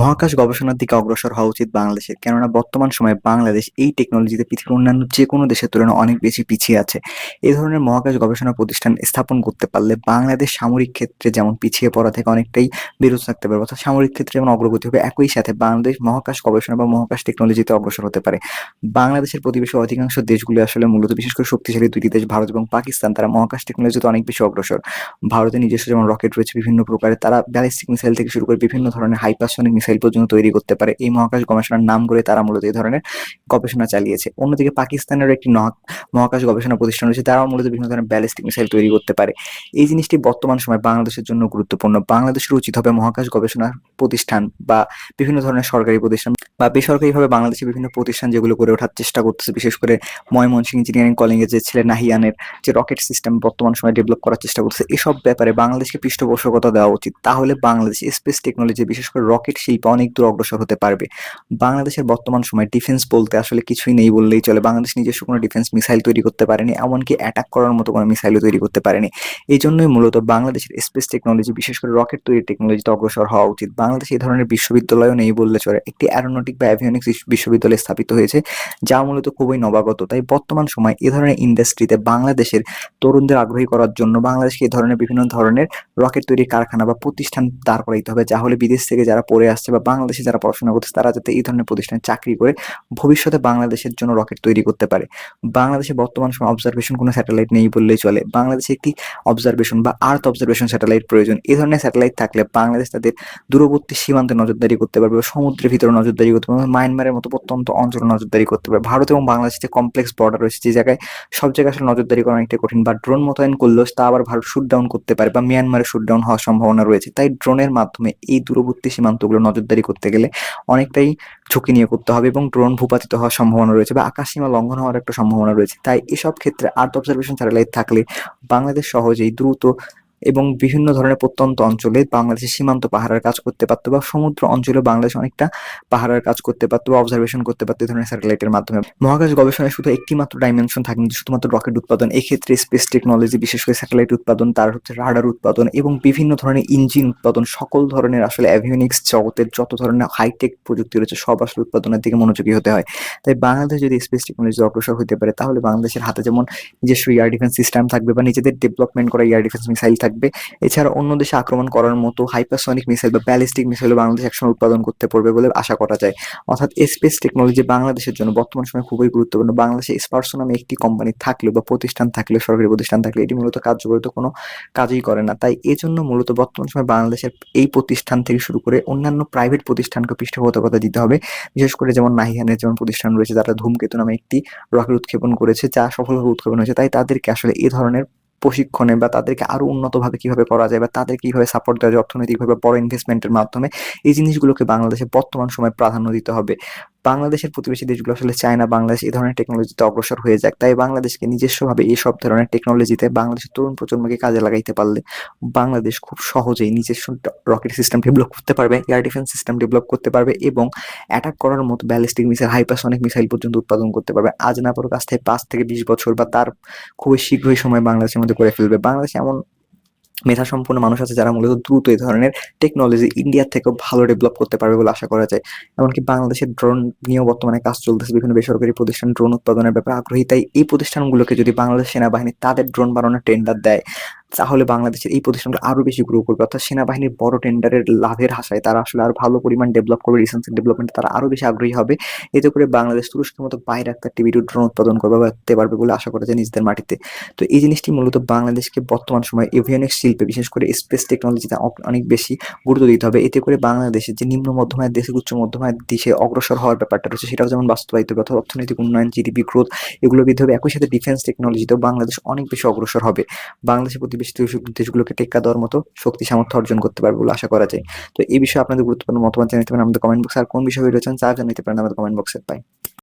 মহাকাশ গবেষণার দিকে অগ্রসর হওয়া উচিত বাংলাদেশের। কেননা বর্তমান সময়ে বাংলাদেশ এই টেকনোলজিতে পৃথিবীর অন্যান্য যেকোনো দেশের তুলনায় অনেক বেশি পিছিয়ে আছে। এ ধরনের মহাকাশ গবেষণা প্রতিষ্ঠান স্থাপন করতে পারলে বাংলাদেশ সামরিক ক্ষেত্রে যেমন পিছিয়ে পড়া থেকে অনেকটাই বিরত থাকতে পারবে, অর্থাৎ সামরিক ক্ষেত্রে যেমন অগ্রগতি হবে, একই সাথে বাংলাদেশ মহাকাশ গবেষণা বা মহাকাশ টেকনোলজিতে অগ্রসর হতে পারে। বাংলাদেশের প্রতিবেশী অধিকাংশ দেশগুলো আসলে মূলত বিশেষ করে শক্তিশালী দুটি দেশ ভারত এবং পাকিস্তান, তারা মহাকাশ টেকনোলজিতে অনেক বেশি অগ্রসর। ভারতের নিজস্ব যেমন রকেট রয়েছে বিভিন্ন প্রকারের, তারা ব্যালিস্টিক মিসাইল থেকে শুরু করে বিভিন্ন ধরনের হাইপারসনিক মিসাইল পর্যন্ত তৈরি করতে পারে। এই মহাকাশ গবেষণার নাম করে তারা মূলত এই ধরনের গবেষণা চালিয়েছে। অন্যদিকে পাকিস্তানেরও একটি মহাকাশ গবেষণা প্রতিষ্ঠান রয়েছে, তারাও মূলত বিভিন্ন ধরনের ব্যালিস্টিক মিসাইল তৈরি করতে পারে। এই জিনিসটি বর্তমান সময়ে বাংলাদেশের জন্য গুরুত্বপূর্ণ। বাংলাদেশের উচিত হবে মহাকাশ গবেষণা প্রতিষ্ঠান বা বিভিন্ন ধরনের সরকারি প্রতিষ্ঠান বা বেসরকারিভাবে বাংলাদেশে বিভিন্ন প্রতিষ্ঠান যেগুলো গড়ে ওঠার চেষ্টা করতেছে, বিশেষ করে ময়মনসিংহ ইঞ্জিনিয়ারিং কলেজের যে ছেলে নাহিয়ানের যে রকেট সিস্টেম বর্তমান সময়ে ডেভেলপ করার চেষ্টা করছে, এসব ব্যাপারে বাংলাদেশকে পৃষ্ঠপোষকতা দেওয়া উচিত। তাহলে বাংলাদেশ স্পেস টেকনোলজি বিশেষ করে রকেট শিল্পে অনেক দূর অগ্রসর হতে পারবে। বাংলাদেশের বর্তমান সময়ে ডিফেন্স বলতে আসলে কিছুই নেই বললেই চলে। বাংলাদেশ নিজস্ব কোনো ডিফেন্স মিসাইল তৈরি করতে পারেনি, এমনকি অ্যাটাক করার মতো কোনো মিসাইলও তৈরি করতে পারেনি। এই জন্যই মূলত বাংলাদেশের স্পেস টেকনোলজি বিশেষ করে রকেট তৈরির টেকনোলজিতে অগ্রসর হওয়া উচিত। বাংলাদেশে এই ধরনের বিশ্ববিদ্যালয়ও নেই বললে চলে। একটি অ্যারোনটিক বা অ্যাভিওনিক্স বিশ্ববিদ্যালয় স্থাপিত হয়েছে, যা মূলত খুবই নবাগত। তাই বর্তমান সময়ে এ ধরনের ইন্ডাস্ট্রিতে বাংলাদেশের তরুণদের আগ্রহী করার জন্য বাংলাদেশকে এই ধরনের বিভিন্ন ধরনের রকেট তৈরির কারখানা বা প্রতিষ্ঠান দাঁড় করাইতে হবে, যা হলে বিদেশ থেকে যারা পড়ে আসছে বা বাংলাদেশে যারা পড়াশোনা করছে তারা যাতে এই ধরনের প্রতিষ্ঠানে চাকরি করে ভবিষ্যতে বাংলাদেশের জন্য রকেট তৈরি করতে পারে। বাংলাদেশে বর্তমান সময় অবজারভেশন কোনো স্যাটেলাইট নেই বললেই চলে। বাংলাদেশে একটি অবজারভেশন বা আর্থ অবজারভেশন স্যাটেলাইট প্রয়োজন। এই ধরনের স্যাটেলাইট থাকলে বাংলাদেশ তাদের দূরবর্তী সীমান্তে নজরদারি করতে পারবে, সমুদ্রের ভিতরে নজরদারি করতে পারবে, মায়ানমারের মতো প্রত্যন্ত অঞ্চলে নজরদারি করতে পারবে। ভারত এবং বাংলাদেশের যে কমপ্লেক্স বর্ডার রয়েছে, যে জায়গায় সব জায়গায় আসলে নজরদারি করা অনেকটা কঠিন, বা ড্রোন মোতায়েন করলেও তা আবার ভারত শুট ডাউন করতে পারে বা মিয়ানমারে শুট ডাউন হওয়ার সম্ভাবনা রয়েছে। তাই ড্রোনের মাধ্যমে এই দূরবর্তী সীমান্তগুলো নজরদারি করতে গেলে অনেকটাই ঝুঁকি নিয়ে করতে হবে এবং ড্রোন ভূপাতিত হওয়ার সম্ভাবনা রয়েছে বা আকাশসীমা লঙ্ঘন হওয়ার একটা সম্ভাবনা রয়েছে। তাই এসব ক্ষেত্রে আর্থ অবজারভেশন স্যাটেলাইট থাকলে বাংলাদেশ সহজেই দ্রুত এবং বিভিন্ন ধরনের প্রত্যন্ত অঞ্চলে বাংলাদেশের সীমান্ত পাহারার কাজ করতে পারতো, বা সমুদ্র অঞ্চলে বাংলাদেশ অনেকটা পাহারার কাজ করতে পারতো বা অবজারভেশন করতে পারতো এই ধরনের স্যাটেলাইটের মাধ্যমে। মহাকাশ গবেষণায় শুধু একটি মাত্র ডাইমেনশন থাকেনি যে শুধুমাত্র রকেট উৎপাদন। এক্ষেত্রে স্পেস টেকনোলজি বিশেষ করে স্যাটেলাইট উৎপাদন, তার হচ্ছে রাডার উৎপাদন এবং বিভিন্ন ধরনের ইঞ্জিন উৎপাদন, সকল ধরনের আসলে অ্যাভিওনিক্স জগতের যত ধরনের হাইটেক প্রযুক্তি রয়েছে সব আসলে উৎপাদনের দিকে মনোযোগী হতে হয়। তাই বাংলাদেশ যদি স্পেস টেকনোলজি অগ্রসর হতে পারে, তাহলে বাংলাদেশের হাতে যেমন নিজস্ব এয়ার ডিফেন্স সিস্টেম থাকবে বা নিজেদের ডেভেলপমেন্ট করা এয়ার ডিফেন্স মিসাইল থাকবে, এছাড়া অন্য দেশে আক্রমণ করার মতো হাইপারসনিক মিসাইল বা ব্যালিস্টিক মিসাইল বাংলাদেশ একসময় উৎপাদন করতে পারবে বলে আশা করা যায়। অর্থাৎ স্পেস টেকনোলজি বাংলাদেশের জন্য বর্তমান সময়ে খুবই গুরুত্বপূর্ণ। বাংলাদেশে স্পারসো নামে একটি কোম্পানি থাকলেও বা প্রতিষ্ঠান থাকলেও, সরকারি প্রতিষ্ঠান থাকলে, এটি মূলত কার্যকরিত কোনো কাজই করে না। তাই এজন্য মূলত বর্তমান সময়ে বাংলাদেশের এই প্রতিষ্ঠান থেকে শুরু করে অন্যান্য প্রাইভেট প্রতিষ্ঠানকে পৃষ্ঠপোষকতা দিতে হবে। বিশেষ করে যেমন নাহিয়ানের যেমন প্রতিষ্ঠান রয়েছে, যারা ধূমকেতু নামে একটি রকেট উৎক্ষেপণ করেছে, যা সফলভাবে উৎক্ষেপণ হয়েছে। তাই তাদেরকে আসলে এই ধরনের প্রশিক্ষণে বা তাদেরকে আরো উন্নতভাবে কিভাবে করা যায় বা তাদেরকে কিভাবে সাপোর্ট দেওয়া যায় অর্থনৈতিকভাবে বড় ইনভেস্টমেন্টের মাধ্যমে, এই জিনিসগুলোকে বাংলাদেশে বর্তমান সময়ে প্রাধান্য দিতে হবে। বাংলাদেশের প্রতিবেশী দেশগুলো আসলে চায় না বাংলাদেশ এই ধরনের টেকনোলজিতে অগ্রসর হয়ে যাক। তাই বাংলাদেশকে নিজস্বভাবে এইসব ধরনের টেকনোলজিতে বাংলাদেশের তরুণ প্রজন্মকে কাজে লাগাইতে পারলে বাংলাদেশ খুব সহজেই নিজস্ব রকেট সিস্টেম ডেভেলপ করতে পারবে, এয়ার ডিফেন্স সিস্টেম ডেভেলপ করতে পারবে এবং অ্যাটাক করার মতো ব্যালিস্টিক মিসাইল, হাইপারসনিক মিসাইল পর্যন্ত উৎপাদন করতে পারবে। আজ না পড়ুক, আজ থেকে 5 থেকে 20 বছর বা তার খুবই শীঘ্রই সময় বাংলাদেশের মধ্যে করে ফেলবে। বাংলাদেশ এমন মেধা সম্পন্ন মানুষ আছে যারা মূলত দ্রুত এই ধরনের টেকনোলজি ইন্ডিয়ার থেকেও ভালো ডেভেলপ করতে পারবে বলে আশা করা যায়। এমনকি বাংলাদেশের ড্রোন নিয়েও বর্তমানে কাজ চলতেছে, বিভিন্ন বেসরকারি প্রতিষ্ঠান ড্রোন উৎপাদনের ব্যাপারে আগ্রহী। তাই এই প্রতিষ্ঠানগুলোকে যদি বাংলাদেশ সেনাবাহিনী তাদের ড্রোন বানানোর টেন্ডার দেয়, তাহলে বাংলাদেশের এই প্রতিষ্ঠানগুলো আরো বেশি গ্রো করবে। অর্থাৎ সেনাবাহিনীর বড় টেন্ডারের লাভের আশায় তারা আসলে আরো ভালো পরিমাণ ডেভেলপ করবে, রিসার্চ ডেভেলপমেন্টে তারা আরো বেশি আগ্রহী হবে। এতে করে বাংলাদেশ তুরস্কের মতো বাইরাক্তার টিভি ড্রোন উৎপাদন করতে পারবে বলে আশা করা যায় নিজেদের মাটিতে। তো এই জিনিসটি মূলত বাংলাদেশকে বর্তমান সময়ে এভিয়নিক্স শিল্পে বিশেষ করে স্পেস টেকনোলজিতে অনেক বেশি গুরুত্ব দিতে হবে। এতে করে বাংলাদেশের যে নিম্ন মধ্যম আয়ের দেশ থেকে উচ্চ মধ্যম আয়ের দেশে অগ্রসর হওয়ার ব্যাপারটা রয়েছে, সেটাও যেমন বাস্তবায়িত হবে। অর্থাৎ অর্থনৈতিক উন্নয়ন, জিডিপি গ্রোথ, এগুলো বৃদ্ধি হবে। একই সাথে ডিফেন্স টেকনোলজিতেও বাংলাদেশ অনেক বেশি অগ্রসর হবে। বাংলাদেশের প্রতিবেশী দেশগুলোকে টেক্কা দেওয়ার মতো শক্তি সামর্থ্য অর্জন করতে পারবে বলে আশা করা যায়। তো এই বিষয়ে আপনাদের গুরুত্বপূর্ণ মতামত জানাতে পারেন আমাদের কমেন্ট বক্সে। আর কোন বিষয়ে রয়েছেন তা জানাতে পারেন আমাদের কমেন্ট বক্সে। পাই।